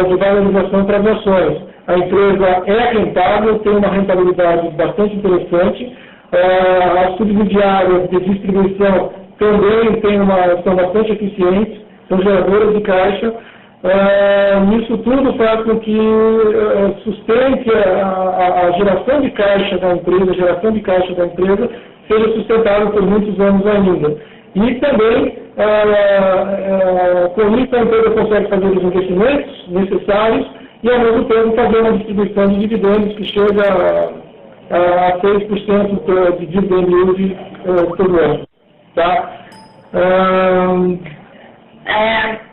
Speaker 3: de valorização para as ações. A empresa é rentável, tem uma rentabilidade bastante interessante, as subsidiárias de distribuição também são bastante eficientes, são geradoras de caixa. Isso tudo faz com que sustente a geração de caixa da empresa, seja sustentável por muitos anos ainda. E também, com isso, a empresa consegue fazer os investimentos necessários e, ao mesmo tempo, fazer uma distribuição de dividendos que chega a 6% de dividend yield todo ano. Tá?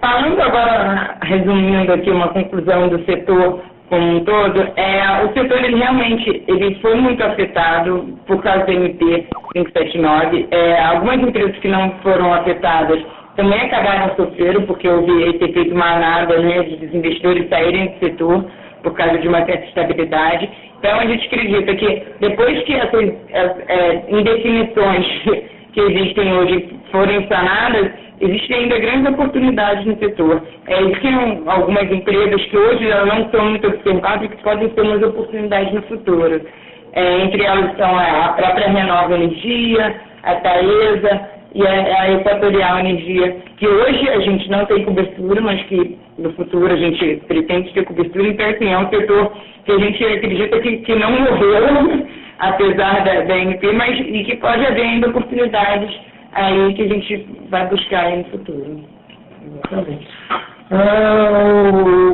Speaker 2: Falando agora, resumindo aqui uma conclusão do setor como um todo, o setor ele foi muito afetado por causa do MP 579. Algumas empresas que não foram afetadas também acabaram sofrendo, porque houve esse efeito manada, né, dos investidores saírem do setor por causa de uma certa estabilidade. Então, a gente acredita que depois que essas indefinições que existem hoje forem sanadas, existem ainda grandes oportunidades no setor. Existem algumas empresas que hoje já não são muito observadas e que podem ter umas oportunidades no futuro. Entre elas são a própria Renova Energia, a Taesa e a Equatorial Energia, que hoje a gente não tem cobertura, mas que no futuro a gente pretende ter cobertura. Então, assim, é um setor que a gente acredita que não morreu, apesar da MP, mas e que pode haver ainda oportunidades aí que a gente vai buscar aí no futuro.
Speaker 3: Exatamente.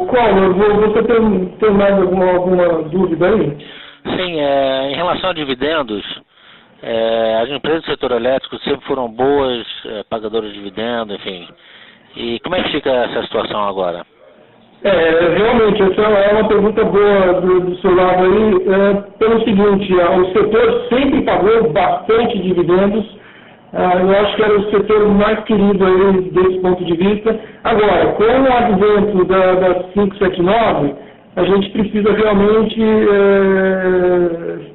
Speaker 3: Collor, você tem mais alguma dúvida aí?
Speaker 1: Sim, em relação a dividendos, as empresas do setor elétrico sempre foram boas, pagadoras de dividendos, enfim. E como é que fica essa situação agora?
Speaker 3: Realmente, essa é uma pergunta boa do seu lado aí, pelo seguinte, o setor sempre pagou bastante dividendos, eu acho que era o setor mais querido aí desse ponto de vista. Agora, com o advento da 579, a gente precisa realmente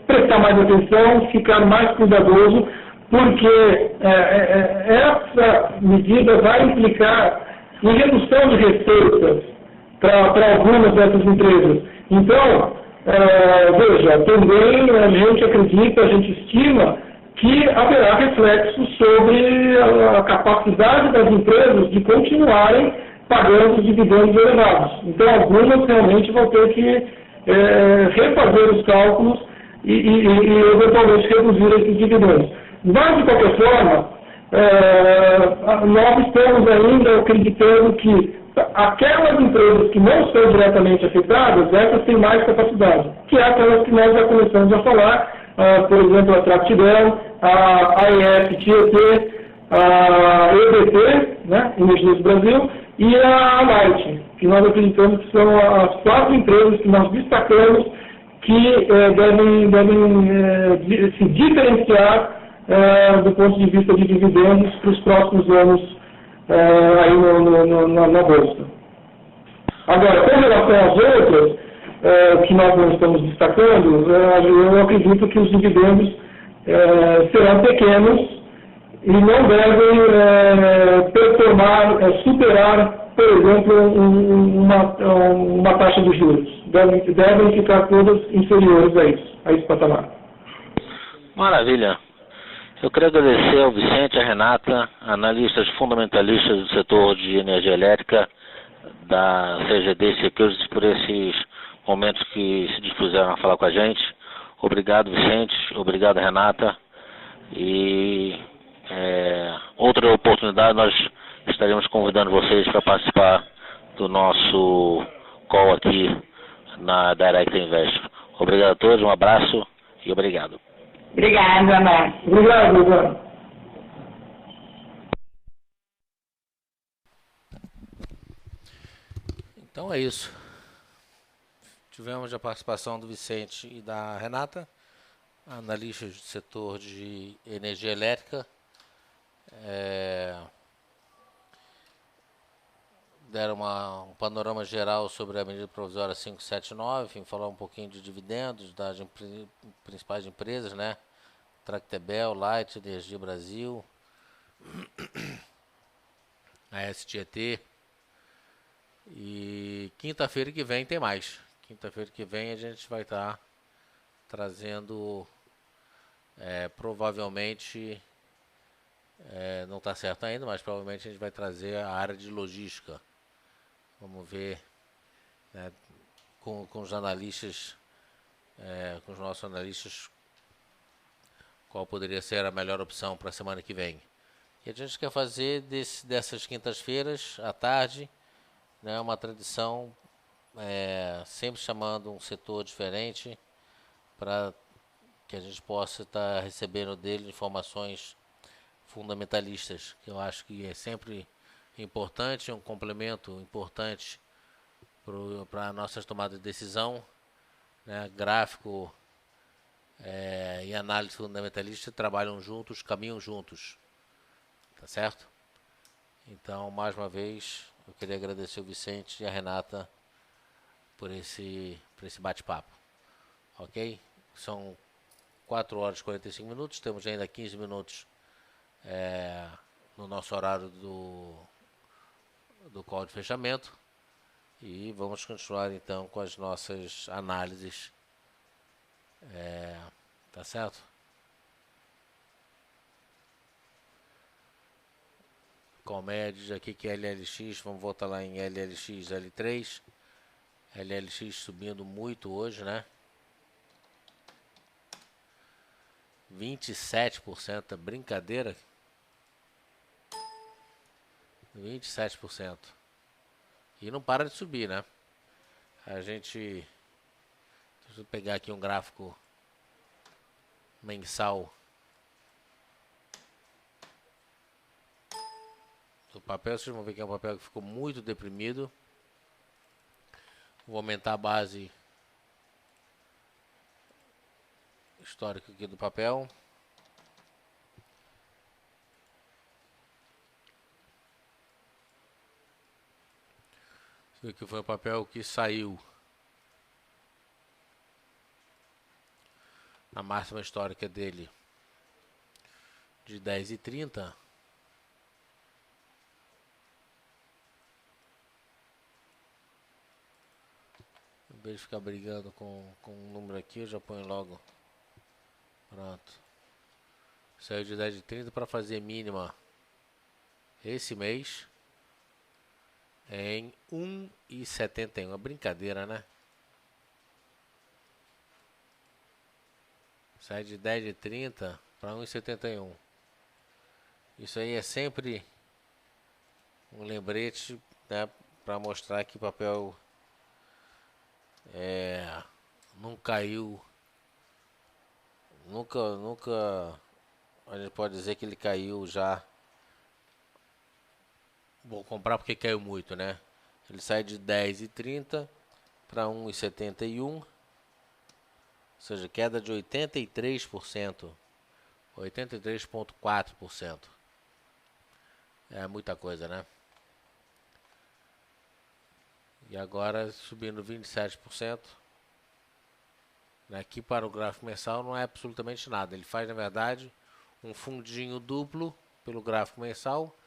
Speaker 3: prestar mais atenção, ficar mais cuidadoso, porque essa medida vai implicar em redução de receitas para algumas dessas empresas. Então, veja, também a gente acredita, a gente estima que haverá reflexo sobre a capacidade das empresas de continuarem pagando dividendos elevados. Então, algumas realmente vão ter que refazer os cálculos e eventualmente reduzir esses dividendos. Mas, de qualquer forma, nós estamos ainda acreditando que aquelas empresas que não são diretamente afetadas, essas têm mais capacidade, que é aquelas que nós já começamos a falar, por exemplo, a Tractidel, a AES Tietê, a EDP, né, Energias do Brasil, e a Light, que nós acreditamos que são as 4 empresas que nós destacamos que devem se diferenciar do ponto de vista de dividendos para os próximos anos aí na Bolsa. Agora, com relação às outras, que nós não estamos destacando, eu acredito que os dividendos serão pequenos e não devem superar, por exemplo, uma taxa de juros. Devem ficar todas inferiores a esse patamar.
Speaker 1: Maravilha. Eu quero agradecer ao Vicente e à Renata, analistas fundamentalistas do setor de energia elétrica da CGD Securities, por esses momentos que se dispuseram a falar com a gente. Obrigado, Vicente. Obrigado, Renata. E outra oportunidade, nós estaremos convidando vocês para participar do nosso call aqui na Direct Invest. Obrigado a todos, um abraço e obrigado.
Speaker 2: Obrigado, Amar.
Speaker 3: Obrigado.
Speaker 1: Então é isso. Tivemos a participação do Vicente e da Renata, analistas do setor de energia elétrica. Deram um panorama geral sobre a medida provisória 579, enfim, falar um pouquinho de dividendos das principais empresas, né? Tractebel, Light, Energia Brasil, a STT. E quinta-feira que vem tem mais. Quinta-feira que vem a gente vai estar trazendo, provavelmente, não está certo ainda, mas provavelmente a gente vai trazer a área de logística. Vamos ver, né, com os analistas, com os nossos analistas, qual poderia ser a melhor opção para a semana que vem. E a gente quer fazer dessas quintas-feiras, à tarde, né, uma tradição, sempre chamando um setor diferente, para que a gente possa estar recebendo dele informações fundamentalistas, que eu acho que é sempre importante, um complemento importante para nossas tomadas de decisão, né? Gráfico e análise fundamentalista trabalham juntos, caminham juntos, tá certo? Então, mais uma vez, eu queria agradecer o Vicente e a Renata por esse bate-papo, ok? São 4 horas e 45 minutos, temos ainda 15 minutos no nosso horário do call de fechamento. E vamos continuar então com as nossas análises, tá certo? Comédias aqui que é LLX, vamos voltar lá em LLX, L3. LLX subindo muito hoje, né? 27%, brincadeira. 27%. E não para de subir, né? Deixa eu pegar aqui um gráfico mensal do papel. Vocês vão ver que é um papel que ficou muito deprimido. Vou aumentar a base histórica aqui do papel. Esse aqui foi o papel que saiu na máxima histórica dele de 10,30. Em vez de ficar brigando com um número aqui, eu já ponho logo. Pronto. Saiu de 10,30 para fazer mínima esse mês em 1,71. É brincadeira, né? Sai de 10,30 para 1,71. Isso aí é sempre um lembrete, né, para mostrar que o papel não caiu. Nunca a gente pode dizer que ele caiu já. Vou comprar porque caiu muito, né? Ele sai de 10,30 para 1,71. Ou seja, queda de 83%. 83,4%. É muita coisa, né? E agora subindo 27%. Aqui para o gráfico mensal não é absolutamente nada. Ele faz, na verdade, um fundinho duplo pelo gráfico mensal,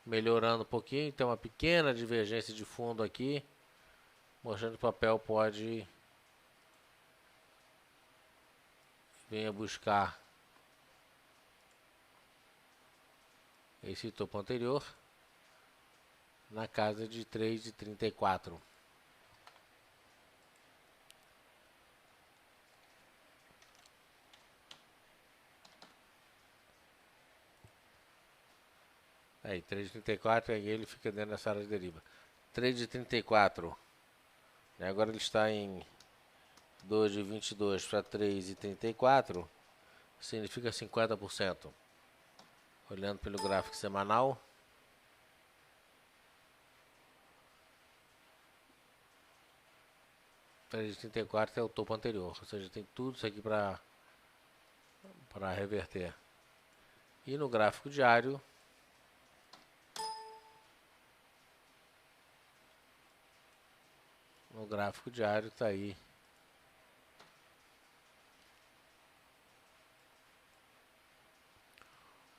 Speaker 1: melhorando um pouquinho. Tem uma pequena divergência de fundo aqui, mostrando que o papel pode vir a buscar esse topo anterior na casa de 3,34. Aí, 3,34, aí ele fica dentro dessa área de deriva. 3,34. Agora ele está em 2,22 para 3,34. Significa 50%. Olhando pelo gráfico semanal. É o topo anterior. Ou seja, tem tudo isso aqui para reverter. E no gráfico diário, está aí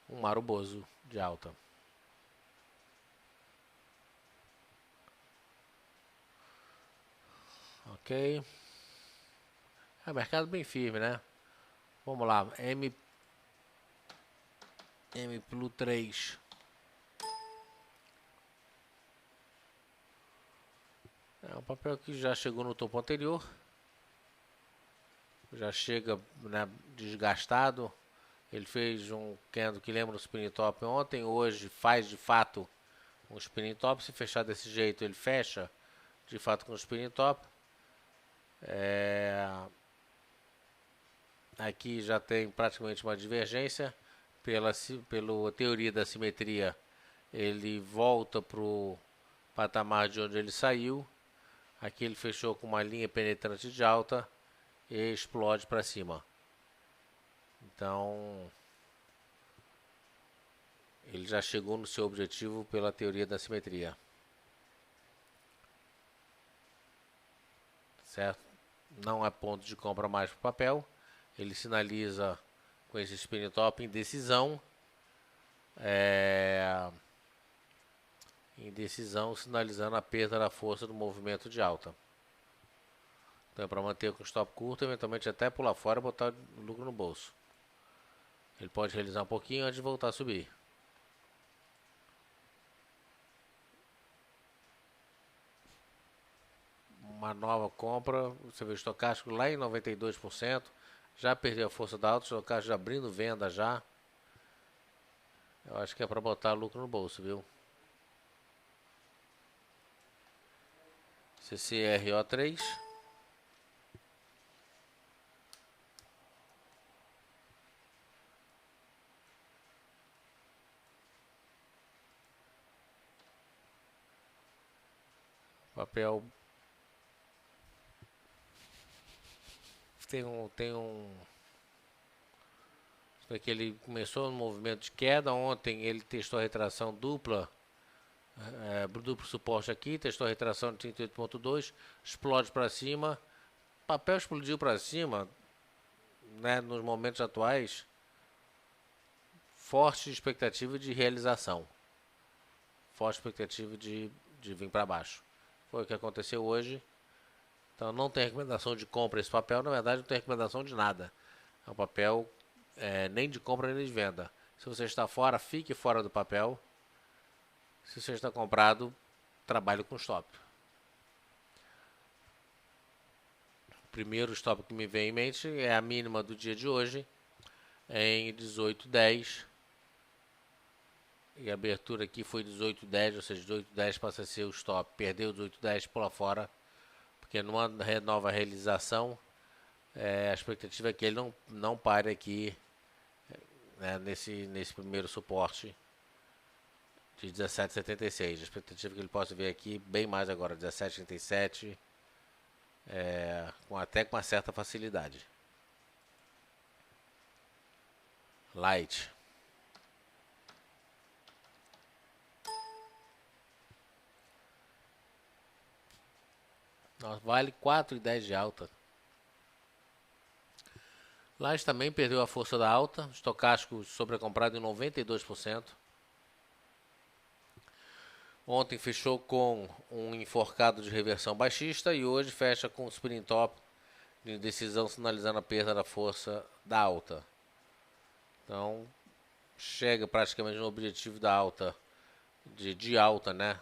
Speaker 1: um maroboso de alta. Ok. É mercado bem firme, né? Vamos lá. M Plus 3. É um papel que já chegou no topo anterior. Já chega, né, desgastado. Ele fez um candle que lembra o spinning top ontem. Hoje faz de fato um spinning top. Se fechar desse jeito, ele fecha de fato com o spinning top. Aqui já tem praticamente uma divergência. Pela teoria da simetria, ele volta para o patamar de onde ele saiu. Aqui ele fechou com uma linha penetrante de alta e explode para cima. Então, ele já chegou no seu objetivo pela teoria da simetria. Certo? Não é ponto de compra mais para o papel. Ele sinaliza com esse spin top em decisão. Indecisão, sinalizando a perda da força do movimento de alta. Então é para manter com stop curto, eventualmente até pular fora e botar o lucro no bolso. Ele pode realizar um pouquinho antes de voltar a subir. Uma nova compra, você vê o estocástico lá em 92%, já perdeu a força da alta, o estocástico já abrindo venda já. Eu acho que é para botar lucro no bolso, viu? CCRO3. Papel tem um que ele começou no movimento de queda. Ontem ele testou a retração dupla, duplo suporte aqui, testou a retração de 38,2, explode para cima. O papel explodiu para cima, né, nos momentos atuais. Forte expectativa de realização, forte expectativa de vir para baixo. Foi o que aconteceu hoje. Então não tem recomendação de compra esse papel. Na verdade, não tem recomendação de nada. É um papel nem de compra nem de venda. Se você está fora, fique fora do papel. Se você está comprado, trabalhe com stop. O primeiro stop que me vem em mente é a mínima do dia de hoje, em 18,10. E a abertura aqui foi 18,10, ou seja, 18,10 passa a ser o stop. Perdeu 18,10, pula fora. Porque numa nova realização, a expectativa é que ele não pare aqui, né, nesse primeiro suporte de 17,76. A expectativa é que ele possa vir aqui bem mais agora, 17,37, até com uma certa facilidade. Light. Vale 4,10 de alta. Light também perdeu a força da alta. Estocástico sobrecomprado em 92%. Ontem fechou com um enforcado de reversão baixista e hoje fecha com o spinning top de decisão, sinalizando a perda da força da alta. Então chega praticamente no objetivo da alta, de alta, né?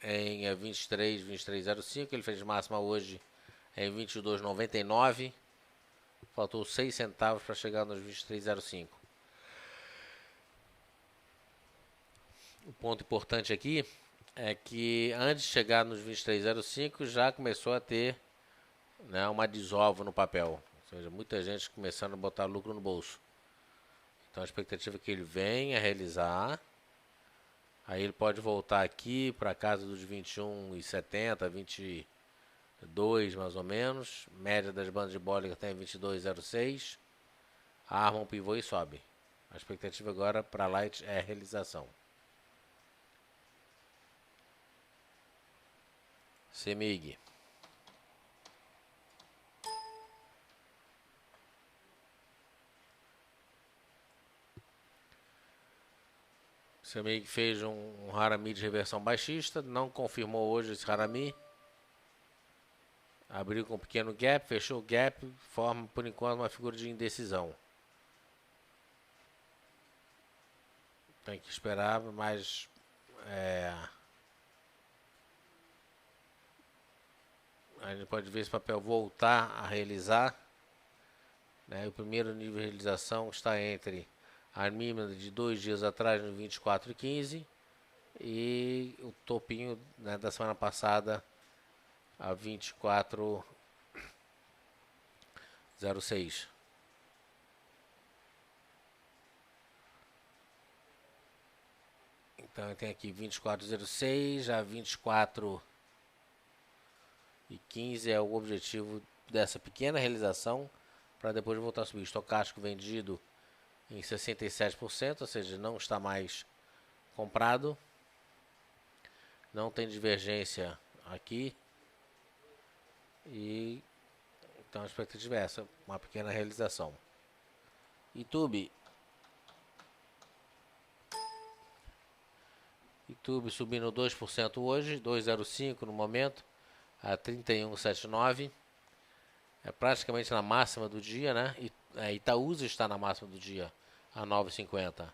Speaker 1: Em 23,05, ele fez máxima hoje em 22,99. Faltou 6 centavos para chegar nos 23,05. O ponto importante aqui é que antes de chegar nos 23,05 já começou a ter, né, uma desova no papel. Ou seja, muita gente começando a botar lucro no bolso. Então a expectativa é que ele venha realizar. Aí ele pode voltar aqui para casa dos 21,70, 22 mais ou menos. Média das bandas de Bollinger está em 22,06. Arma um pivô e sobe. A expectativa agora para Light é a realização. CEMIG. O CEMIG fez um Harami de reversão baixista, não confirmou hoje esse Harami. Abriu com um pequeno gap, fechou o gap, forma por enquanto uma figura de indecisão. Tem que esperar, mas a gente pode ver esse papel voltar a realizar, né? O primeiro nível de realização está entre a mínima de 2 dias atrás, no 24,15, e o topinho, né, da semana passada, a 24,06. Então tem aqui 24,06, a 24,15 é o objetivo dessa pequena realização, para depois voltar a subir. Estocástico vendido em 67%, ou seja, não está mais comprado. Não tem divergência aqui. E então a expectativa é essa, uma pequena realização. YouTube. YouTube subindo 2% hoje, 2,05 no momento, a 31,79. É praticamente na máxima do dia, né? Itaúsa está na máxima do dia, a 9,50.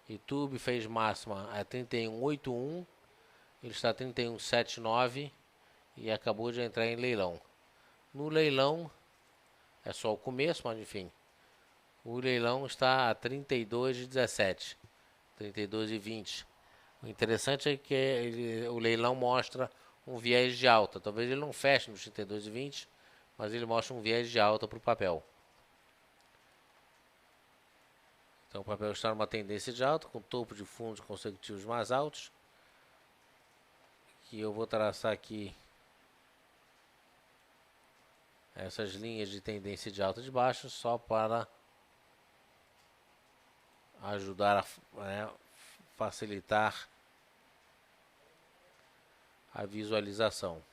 Speaker 1: YouTube fez máxima a 31,81, ele está a 31,79 e acabou de entrar em leilão. No leilão, é só o começo, mas enfim, o leilão está a 32,17, 32,20. O interessante é que o leilão mostra um viés de alta. Talvez ele não feche nos 32,20, mas ele mostra um viés de alta para o papel. Então o papel está numa tendência de alta, com topo de fundos consecutivos mais altos. Que eu vou traçar aqui essas linhas de tendência de alta e de baixa, só para ajudar a facilitar a visualização.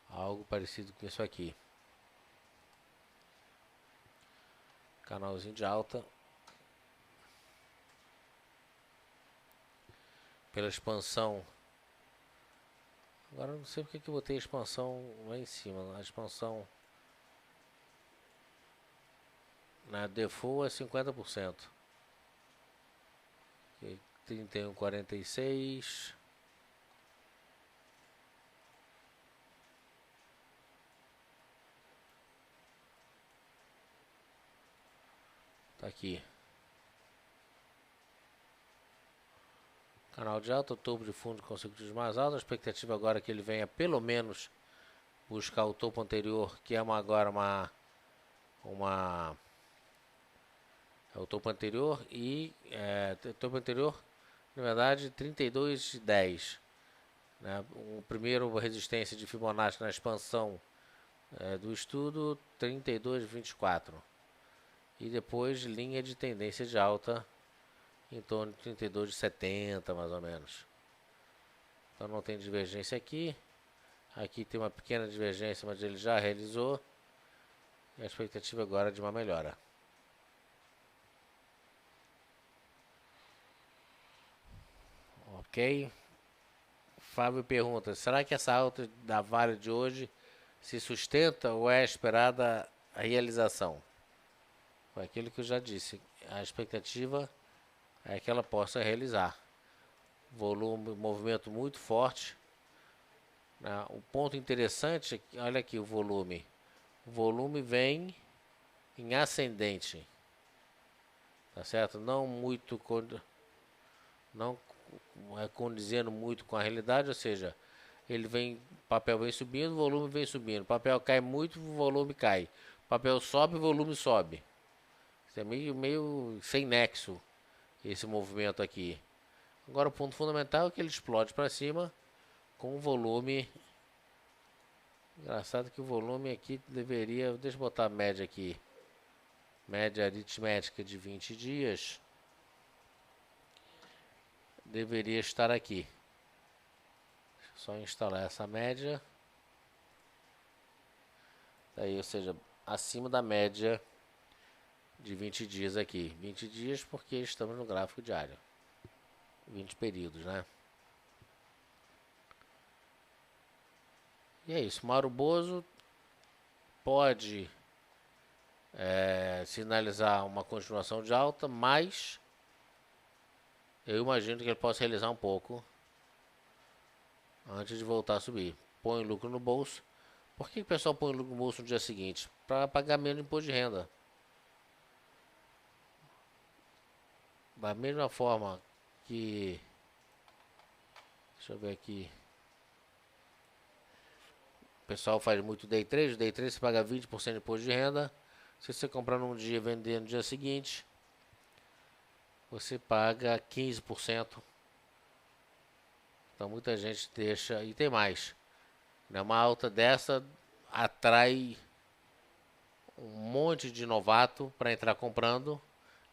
Speaker 1: Algo parecido com isso aqui. Canalzinho de alta. Pela expansão. Agora eu não sei porque que eu botei a expansão lá em cima. A expansão na default é 50%. 31,46. Tá aqui. Canal de alta, topo de fundo consecutivos mais alto. A expectativa agora é que ele venha pelo menos buscar o topo anterior, que é agora é o topo anterior e topo anterior, na verdade, 32,10. Né? O primeiro resistência de Fibonacci na expansão do estudo, 32,24. E depois linha de tendência de alta em torno de 32,70 mais ou menos. Então não tem divergência aqui. Aqui tem uma pequena divergência, mas ele já realizou. E a expectativa agora é de uma melhora. Ok. Fábio pergunta: será que essa alta da Vale de hoje se sustenta ou é esperada a realização? Foi aquilo que eu já disse. A expectativa é que ela possa realizar. Volume, movimento muito forte. Né? O ponto interessante é que, olha aqui o volume. O volume vem em ascendente. Tá certo? Não condizendo muito com a realidade, ou seja, papel vem subindo, o volume vem subindo. Papel cai muito, o volume cai. Papel sobe, o volume sobe. Isso é meio sem nexo, esse movimento aqui. Agora o ponto fundamental é que ele explode para cima com o volume. Engraçado que o volume aqui deveria... Deixa eu botar a média aqui. Média aritmética de 20 dias. Deveria estar aqui. Só instalar essa média. Aí, ou seja, acima da média de 20 dias aqui. 20 dias porque estamos no gráfico diário. 20 períodos, né? E é isso. Mauro Bozo pode sinalizar uma continuação de alta, mas eu imagino que ele possa realizar um pouco antes de voltar a subir. Põe lucro no bolso. Por que o pessoal põe lucro no bolso no dia seguinte? Para pagar menos imposto de renda. Da mesma forma que... Deixa eu ver aqui. O pessoal faz muito day trade. Day trade você paga 20% de imposto de renda. Se você comprar num dia e vender no dia seguinte, você paga 15%. Então muita gente deixa. E tem mais. Uma alta dessa atrai um monte de novato para entrar comprando.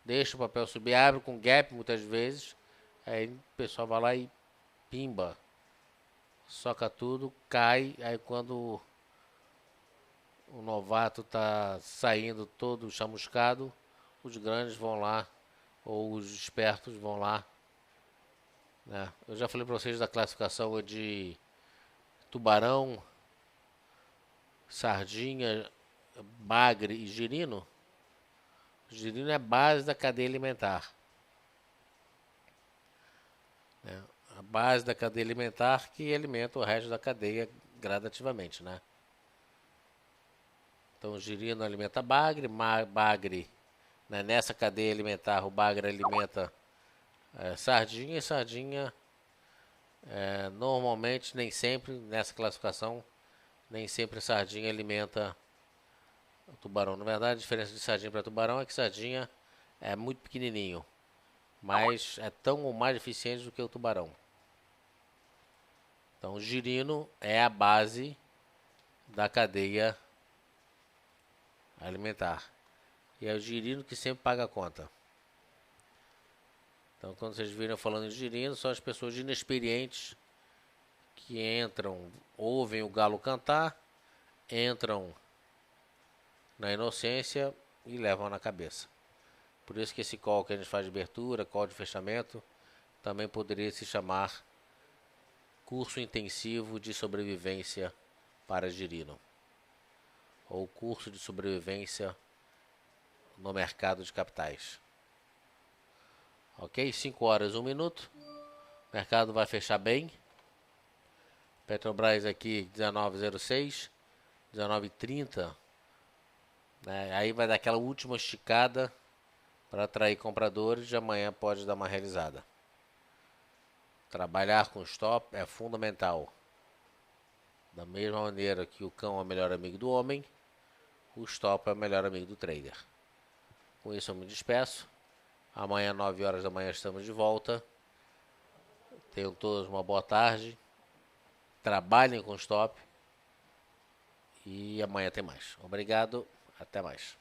Speaker 1: Deixa o papel subir, abre com gap muitas vezes. Aí o pessoal vai lá e pimba. Soca tudo, cai. Aí quando o novato tá saindo todo chamuscado, os grandes vão lá ou os espertos vão lá, né? Eu já falei para vocês da classificação de tubarão, sardinha, bagre e girino. O girino é a base da cadeia alimentar, né? A base da cadeia alimentar que alimenta o resto da cadeia gradativamente, né? Então o girino alimenta bagre, bagre, né? Nessa cadeia alimentar o bagre alimenta sardinha, e sardinha normalmente, nem sempre, nessa classificação, nem sempre a sardinha alimenta o tubarão. Na verdade, a diferença de sardinha para tubarão é que sardinha é muito pequenininho, mas é tão ou mais eficiente do que o tubarão. Então, o girino é a base da cadeia alimentar. E é o girino que sempre paga a conta. Então, quando vocês viram eu falando de girino, são as pessoas inexperientes que entram, ouvem o galo cantar, entram na inocência e levam na cabeça. Por isso que esse call que a gente faz de abertura, call de fechamento, também poderia se chamar curso intensivo de sobrevivência para girino, ou curso de sobrevivência no mercado de capitais. Ok? 5 horas, 1 minuto. O mercado vai fechar bem. Petrobras aqui 19,06, 19,30. Né? Aí vai dar aquela última esticada para atrair compradores. De amanhã pode dar uma realizada. Trabalhar com stop é fundamental. Da mesma maneira que o cão é o melhor amigo do homem, o stop é o melhor amigo do trader. Com isso eu me despeço. Amanhã, 9 horas da manhã, estamos de volta. Tenham todos uma boa tarde. Trabalhem com stop. E amanhã tem mais. Obrigado. Até mais.